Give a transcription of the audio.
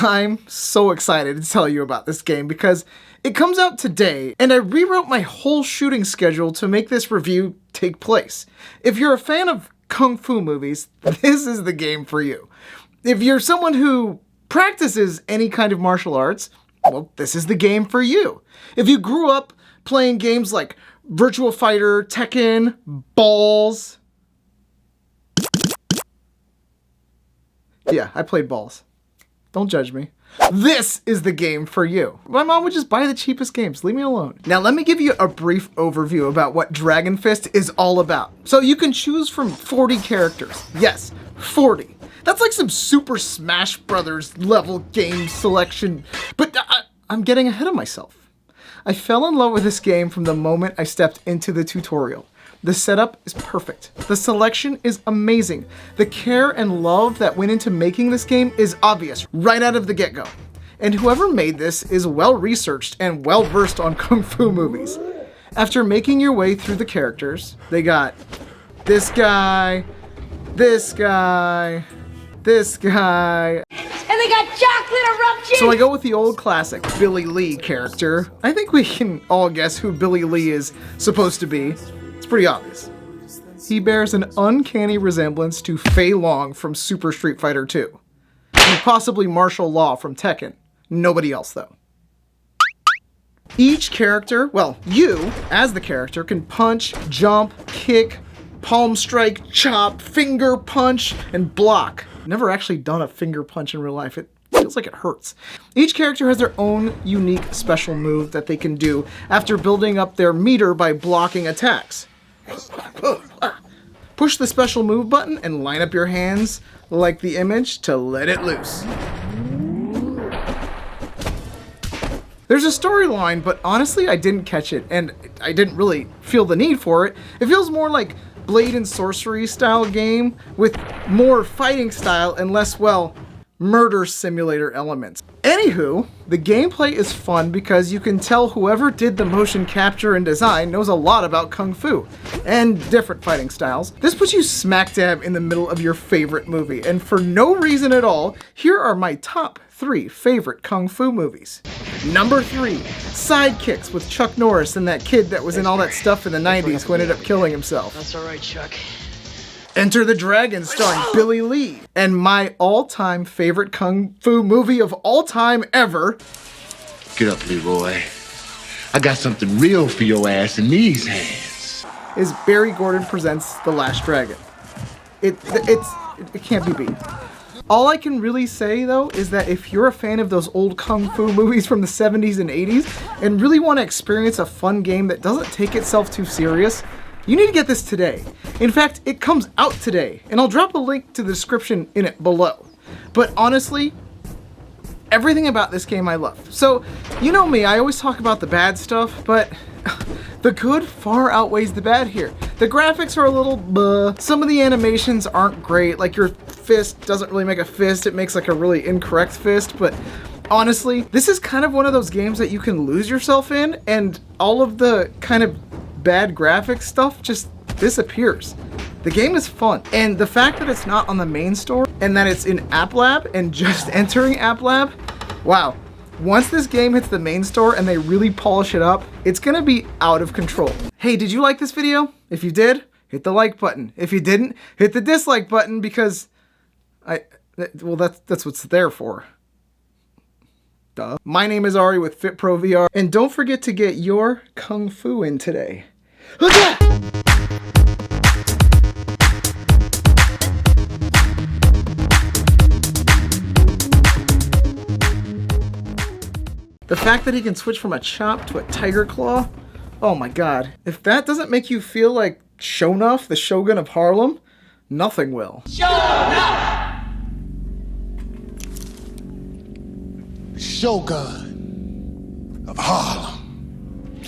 I'm so excited to tell you about this game because it comes out today, and I rewrote my whole shooting schedule to make this review take place. If you're a fan of Kung Fu movies, this is the game for you. If you're someone who practices any kind of martial arts, well, this is the game for you. If you grew up playing games like Virtua Fighter, Tekken, Balls. Yeah, I played Balls. Don't judge me. This is the game for you. My mom would just buy the cheapest games. Leave me alone. Now let me give you a brief overview about what DragonFist is all about. So you can choose from 40 characters. Yes, 40. That's like some Super Smash Brothers level game selection. But I'm getting ahead of myself. I fell in love with this game from the moment I stepped into the tutorial. The setup is perfect. The selection is amazing. The care and love that went into making this game is obvious right out of the get-go. And whoever made this is well-researched and well-versed on Kung Fu movies. After making your way through the characters, they got this guy, this guy, this guy. And they got chocolate eruption! So I go with the old classic Billy Lee character. I think we can all guess who Billy Lee is supposed to be. It's pretty obvious. He bears an uncanny resemblance to Fei Long from Super Street Fighter 2. And possibly Martial Law from Tekken. Nobody else though. Each character, well, you, as the character, can punch, jump, kick, palm strike, chop, finger punch, and block. Never actually done a finger punch in real life. It feels like it hurts. Each character has their own unique special move that they can do after building up their meter by blocking attacks. Push the special move button and line up your hands like the image to let it loose. There's a storyline, but honestly I didn't catch it and I didn't really feel the need for it. It feels more like Blade and Sorcery style game with more fighting style and less, well, murder simulator elements. Anywho, the gameplay is fun because you can tell whoever did the motion capture and design knows a lot about Kung Fu and different fighting styles. This puts you smack dab in the middle of your favorite movie, and for no reason at all, here are my top 3 favorite Kung Fu movies. Number 3, Sidekicks with Chuck Norris and that kid that was in all that stuff in the 90s who ended up killing himself. That's alright, Chuck. Enter the Dragon starring Billy Lee. And my all-time favorite Kung Fu movie of all time ever. Get up, Leroy. I got something real for your ass in these hands. Is Barry Gordon Presents The Last Dragon. It can't be beat. All I can really say, though, is that if you're a fan of those old Kung Fu movies from the 70s and 80s and really want to experience a fun game that doesn't take itself too serious, you need to get this today. In fact, it comes out today, and I'll drop a link to the description in it below. But honestly, everything about this game I love. So, you know me, I always talk about the bad stuff, but the good far outweighs the bad here. The graphics are a little bleh. Some of the animations aren't great, like your fist doesn't really make a fist, it makes like a really incorrect fist, but honestly, this is kind of one of those games that you can lose yourself in, and all of the kind of bad graphics stuff just disappears. The game is fun, and the fact that it's not on the main store and that it's in App Lab and just entering App Lab, wow. Once this game hits the main store and they really polish it up, it's gonna be out of control. Hey, did you like this video? If you did, hit the like button. If you didn't, hit the dislike button because well, that's what's there for. Duh. My name is Ari with FitPro VR, and don't forget to get your Kung Fu in today. The fact that he can switch from a chop to a tiger claw, oh my god. If that doesn't make you feel like Shonuff, the Shogun of Harlem, nothing will. Shogun of Harlem.